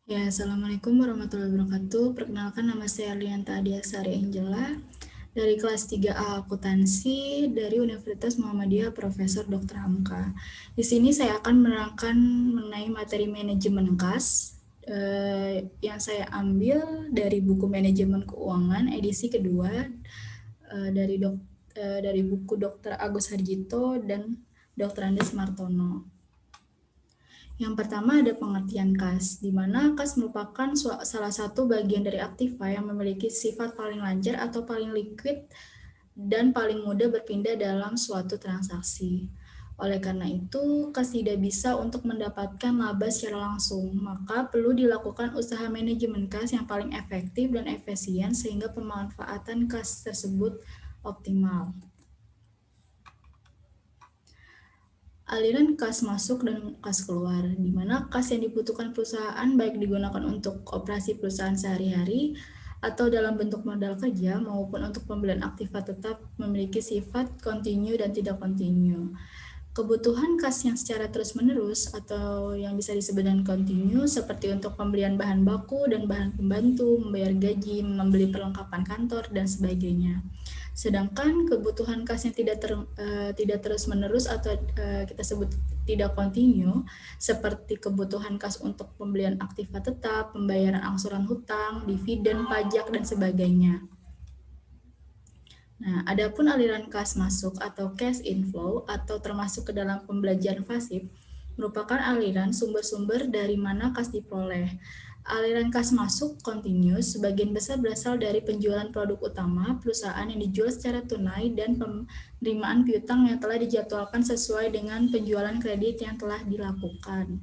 Ya, Assalamualaikum warahmatullahi wabarakatuh. Perkenalkan, nama saya Arlianta Adiasari Angela dari kelas 3A Akuntansi dari Universitas Muhammadiyah Profesor Dr. Hamka. Di sini saya akan menerangkan mengenai materi manajemen kas yang saya ambil dari buku Manajemen Keuangan edisi kedua dari buku Dr. Agus Harjito dan Dr. Andes Martono. Yang pertama ada pengertian kas, di mana kas merupakan salah satu bagian dari aktiva yang memiliki sifat paling lancar atau paling liquid dan paling mudah berpindah dalam suatu transaksi. Oleh karena itu, kas tidak bisa untuk mendapatkan laba secara langsung, maka perlu dilakukan usaha manajemen kas yang paling efektif dan efisien sehingga pemanfaatan kas tersebut optimal. Aliran kas masuk dan kas keluar, di mana kas yang dibutuhkan perusahaan baik digunakan untuk operasi perusahaan sehari-hari atau dalam bentuk modal kerja maupun untuk pembelian aktiva tetap memiliki sifat kontinu dan tidak kontinu. Kebutuhan kas yang secara terus-menerus atau yang bisa disebut dengan kontinu seperti untuk pembelian bahan baku dan bahan pembantu, membayar gaji, membeli perlengkapan kantor, dan sebagainya. Sedangkan kebutuhan kas yang tidak terus-menerus atau kita sebut tidak kontinu, seperti kebutuhan kas untuk pembelian aktiva tetap, pembayaran angsuran hutang, dividen, pajak, dan sebagainya. Nah, adapun aliran kas masuk atau cash inflow atau termasuk ke dalam pembelanjaan pasif merupakan aliran sumber-sumber dari mana kas diperoleh. Aliran kas masuk continuous sebagian besar berasal dari penjualan produk utama perusahaan yang dijual secara tunai dan penerimaan piutang yang telah dijadwalkan sesuai dengan penjualan kredit yang telah dilakukan.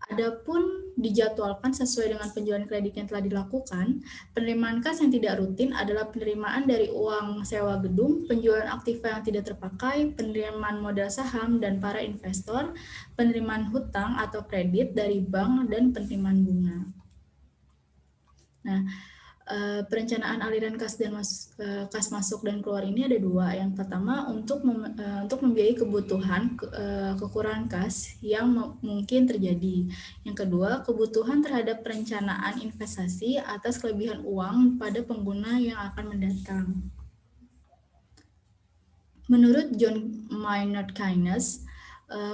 Adapun dijadwalkan sesuai dengan penjualan kredit yang telah dilakukan, penerimaan kas yang tidak rutin adalah penerimaan dari uang sewa gedung, penjualan aktiva yang tidak terpakai, penerimaan modal saham dan para investor, penerimaan hutang atau kredit dari bank, dan penerimaan bunga. Nah, perencanaan aliran kas dan kas masuk dan keluar ini ada dua. Yang pertama untuk membiayai kebutuhan kekurangan kas yang mungkin terjadi. Yang kedua, kebutuhan terhadap perencanaan investasi atas kelebihan uang pada pengguna yang akan mendatang. Menurut John Maynard Keynes,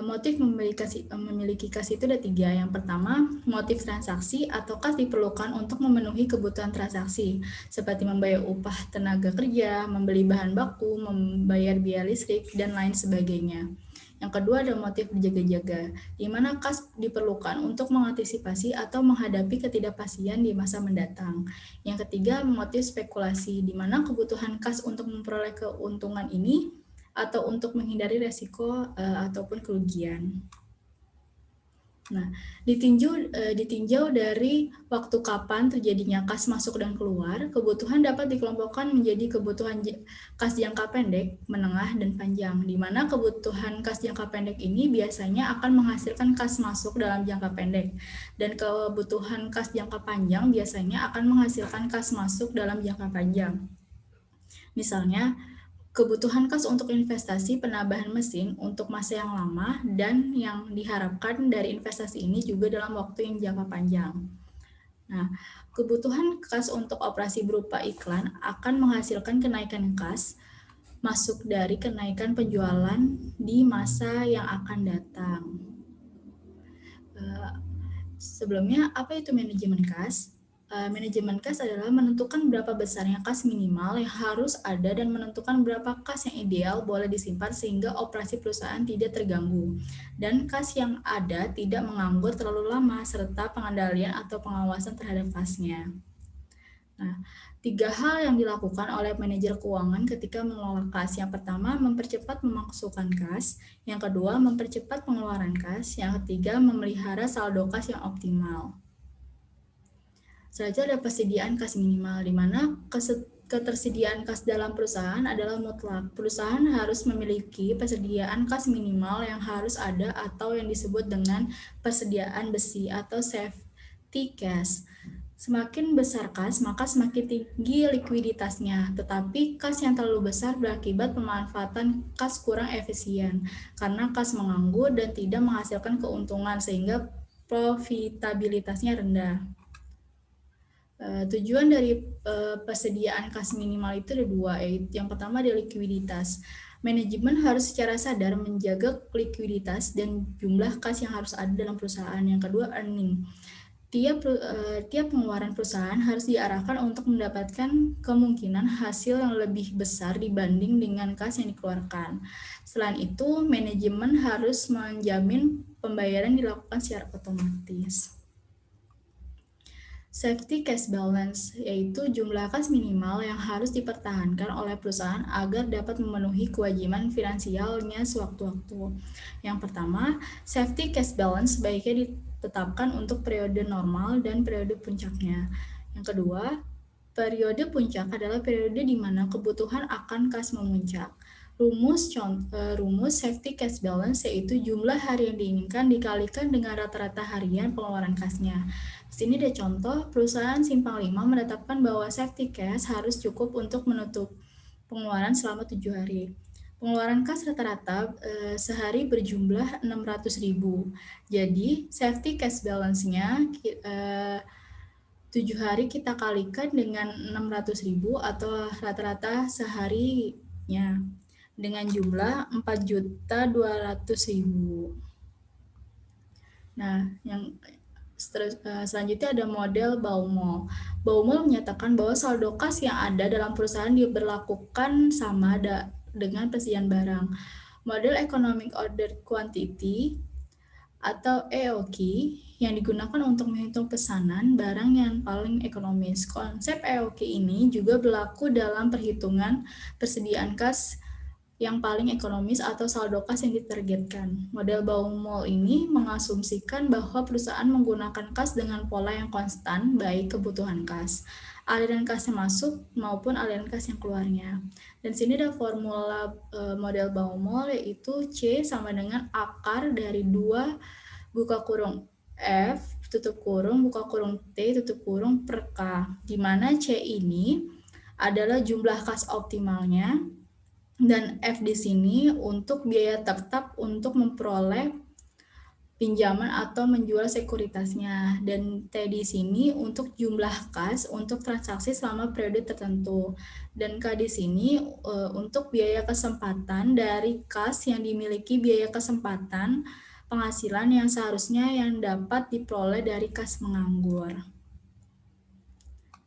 motif memiliki kas itu ada tiga. Yang pertama, motif transaksi atau kas diperlukan untuk memenuhi kebutuhan transaksi, seperti membayar upah tenaga kerja, membeli bahan baku, membayar biaya listrik, dan lain sebagainya. Yang kedua ada motif berjaga-jaga, di mana kas diperlukan untuk mengantisipasi atau menghadapi ketidakpastian di masa mendatang. Yang ketiga, motif spekulasi, di mana kebutuhan kas untuk memperoleh keuntungan ini atau untuk menghindari resiko ataupun kerugian. Nah, ditinjau dari waktu kapan terjadinya kas masuk dan keluar, kebutuhan dapat dikelompokkan menjadi kebutuhan kas jangka pendek, menengah, dan panjang, di mana kebutuhan kas jangka pendek ini biasanya akan menghasilkan kas masuk dalam jangka pendek, dan kebutuhan kas jangka panjang biasanya akan menghasilkan kas masuk dalam jangka panjang. Misalnya, kebutuhan kas untuk investasi penambahan mesin untuk masa yang lama dan yang diharapkan dari investasi ini juga dalam waktu yang jangka panjang. Nah, kebutuhan kas untuk operasi berupa iklan akan menghasilkan kenaikan kas masuk dari kenaikan penjualan di masa yang akan datang. Sebelumnya, apa itu manajemen kas? Manajemen kas adalah menentukan berapa besarnya kas minimal yang harus ada dan menentukan berapa kas yang ideal boleh disimpan sehingga operasi perusahaan tidak terganggu, dan kas yang ada tidak menganggur terlalu lama, serta pengendalian atau pengawasan terhadap kasnya. Nah, 3 hal yang dilakukan oleh manajer keuangan ketika mengelola kas. Yang pertama, mempercepat memasukkan kas. Yang kedua, mempercepat pengeluaran kas. Yang ketiga, memelihara saldo kas yang optimal. Selanjutnya ada persediaan kas minimal, di mana ketersediaan kas dalam perusahaan adalah mutlak. Perusahaan harus memiliki persediaan kas minimal yang harus ada atau yang disebut dengan persediaan besi atau safety cash. Semakin besar kas, maka semakin tinggi likuiditasnya. Tetapi kas yang terlalu besar berakibat pemanfaatan kas kurang efisien, karena kas menganggur dan tidak menghasilkan keuntungan, sehingga profitabilitasnya rendah. Tujuan dari persediaan kas minimal itu ada dua, yaitu yang pertama adalah likuiditas. Manajemen harus secara sadar menjaga likuiditas dan jumlah kas yang harus ada dalam perusahaan. Yang kedua, earning. Tiap pengeluaran perusahaan harus diarahkan untuk mendapatkan kemungkinan hasil yang lebih besar dibanding dengan kas yang dikeluarkan. Selain itu, manajemen harus menjamin pembayaran dilakukan secara otomatis. Safety cash balance, yaitu jumlah kas minimal yang harus dipertahankan oleh perusahaan agar dapat memenuhi kewajiban finansialnya sewaktu-waktu. Yang pertama, safety cash balance sebaiknya ditetapkan untuk periode normal dan periode puncaknya. Yang kedua, periode puncak adalah periode di mana kebutuhan akan kas memuncak. Rumus safety cash balance yaitu jumlah hari yang diinginkan dikalikan dengan rata-rata harian pengeluaran kasnya. Di sini ada contoh, perusahaan Simpang 5 menetapkan bahwa safety cash harus cukup untuk menutup pengeluaran selama 7 hari. Pengeluaran kas rata-rata sehari berjumlah 600.000. Jadi, safety cash balance-nya 7 hari kita kalikan dengan 600.000 atau rata-rata seharinya dengan jumlah 4.200.000. Nah, yang selanjutnya ada model Baumol. Baumol menyatakan bahwa saldo kas yang ada dalam perusahaan diberlakukan sama dengan persediaan barang. Model Economic Order Quantity atau EOQ yang digunakan untuk menghitung pesanan barang yang paling ekonomis. Konsep EOQ ini juga berlaku dalam perhitungan persediaan kas yang paling ekonomis atau saldo kas yang ditargetkan. Model Baumol ini mengasumsikan bahwa perusahaan menggunakan kas dengan pola yang konstan, baik kebutuhan kas, aliran kas yang masuk maupun aliran kas yang keluarnya. Dan sini ada formula model Baumol, yaitu C sama dengan akar dari 2 buka kurung F tutup kurung buka kurung T tutup kurung per K, di mana C ini adalah jumlah kas optimalnya dan F di sini untuk biaya tetap untuk memperoleh pinjaman atau menjual sekuritasnya, dan T di sini untuk jumlah kas untuk transaksi selama periode tertentu, dan K di sini untuk biaya kesempatan dari kas yang dimiliki biaya kesempatan penghasilan yang seharusnya yang dapat diperoleh dari kas menganggur.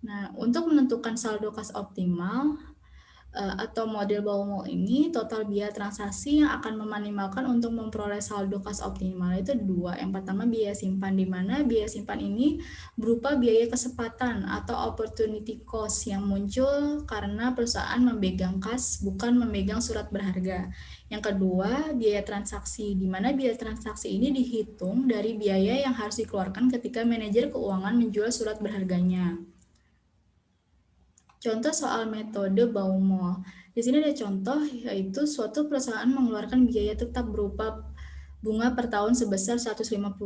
Nah, untuk menentukan saldo kas optimal atau model Baumol ini, total biaya transaksi yang akan memanimalkan untuk memperoleh saldo kas optimal itu dua. Yang pertama biaya simpan, di mana biaya simpan ini berupa biaya kesempatan atau opportunity cost yang muncul karena perusahaan memegang kas bukan memegang surat berharga. Yang kedua, biaya transaksi, di mana biaya transaksi ini dihitung dari biaya yang harus dikeluarkan ketika manajer keuangan menjual surat berharganya. Contoh soal metode Baumol. Di sini ada contoh, yaitu suatu perusahaan mengeluarkan biaya tetap berupa bunga per tahun sebesar 150.000.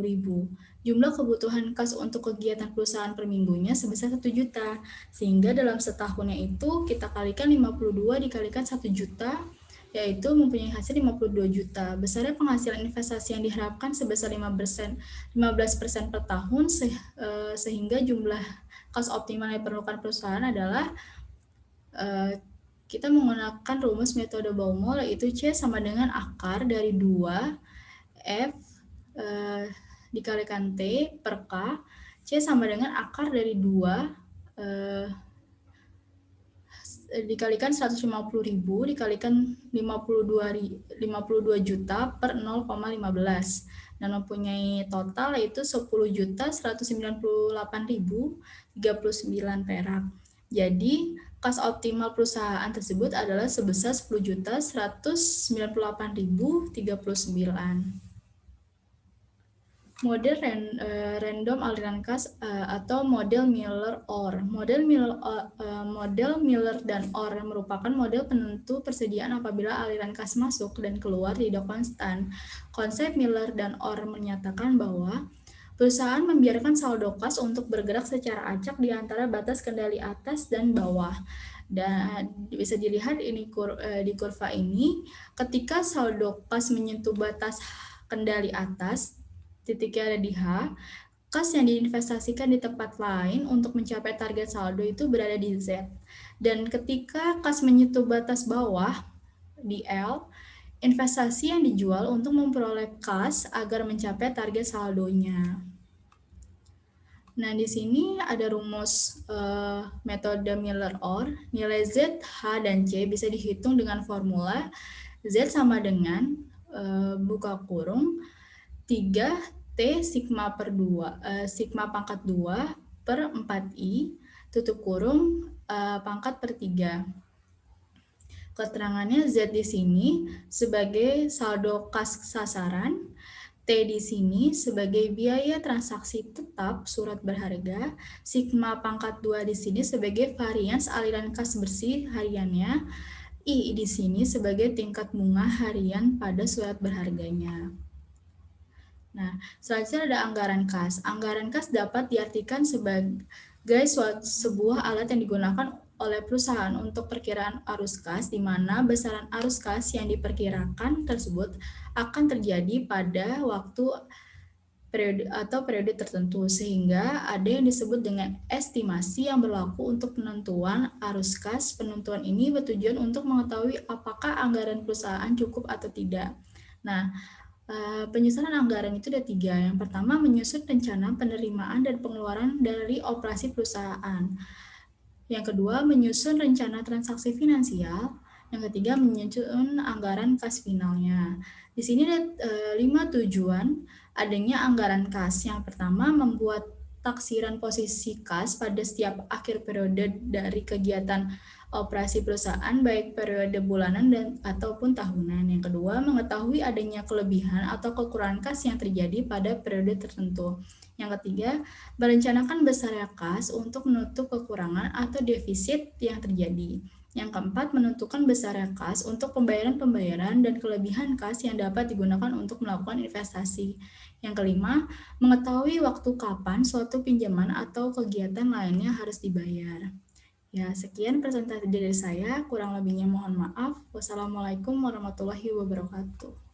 Jumlah kebutuhan kas untuk kegiatan perusahaan per minggunya sebesar 1 juta. Sehingga dalam setahunnya itu kita kalikan 52 dikalikan 1 juta, yaitu mempunyai hasil 52 juta. Besarnya penghasilan investasi yang diharapkan sebesar 15% per tahun, sehingga jumlah kas optimal yang diperlukan perusahaan adalah kita menggunakan rumus metode Baumol, yaitu C sama dengan akar dari 2 F dikalikan T per K. C sama dengan akar dari 2 dikalikan 150.000 dikalikan 52 juta per 0,15, dan mempunyai total yaitu 10.198.039 perak. Jadi kas optimal perusahaan tersebut adalah sebesar 10.198.039. Model random aliran kas atau model Miller-Orr. Model Miller dan Orr merupakan model penentu persediaan apabila aliran kas masuk dan keluar tidak konstan. Konsep Miller dan Orr menyatakan bahwa perusahaan membiarkan saldo kas untuk bergerak secara acak di antara batas kendali atas dan bawah. Dan bisa dilihat ini di kurva ini, ketika saldo kas menyentuh batas kendali atas, titiknya ada di H, kas yang diinvestasikan di tempat lain untuk mencapai target saldo itu berada di Z. Dan ketika kas menyentuh batas bawah di L, investasi yang dijual untuk memperoleh kas agar mencapai target saldonya. Nah, di sini ada rumus metode Miller-Orr. Nilai Z, H, dan C bisa dihitung dengan formula Z sama dengan buka kurung 3 T sigma per 2, sigma pangkat 2 per 4I, tutup kurung pangkat per 3. Keterangannya Z di sini sebagai saldo kas sasaran, T di sini sebagai biaya transaksi tetap surat berharga, sigma pangkat 2 di sini sebagai varians aliran kas bersih hariannya, I di sini sebagai tingkat bunga harian pada surat berharganya. Nah, selanjutnya ada anggaran kas. Anggaran kas dapat diartikan sebagai sebuah alat yang digunakan oleh perusahaan untuk perkiraan arus kas, di mana besaran arus kas yang diperkirakan tersebut akan terjadi pada waktu periode tertentu, sehingga ada yang disebut dengan estimasi yang berlaku untuk penentuan arus kas. Penentuan ini bertujuan untuk mengetahui apakah anggaran perusahaan cukup atau tidak. Nah, penyusunan anggaran itu ada 3. Yang pertama, menyusun rencana penerimaan dan pengeluaran dari operasi perusahaan. Yang kedua, menyusun rencana transaksi finansial. Yang ketiga, menyusun anggaran kas finalnya. Di sini ada 5 tujuan adanya anggaran kas. Yang pertama, membuat taksiran posisi kas pada setiap akhir periode dari kegiatan operasi perusahaan, baik periode bulanan dan ataupun tahunan. Yang kedua, mengetahui adanya kelebihan atau kekurangan kas yang terjadi pada periode tertentu. Yang ketiga, merencanakan besarnya kas untuk menutup kekurangan atau defisit yang terjadi. Yang keempat, menentukan besarnya kas untuk pembayaran-pembayaran dan kelebihan kas yang dapat digunakan untuk melakukan investasi. Yang kelima, mengetahui waktu kapan suatu pinjaman atau kegiatan lainnya harus dibayar. Ya, sekian presentasi dari saya. Kurang lebihnya mohon maaf. Wassalamualaikum warahmatullahi wabarakatuh.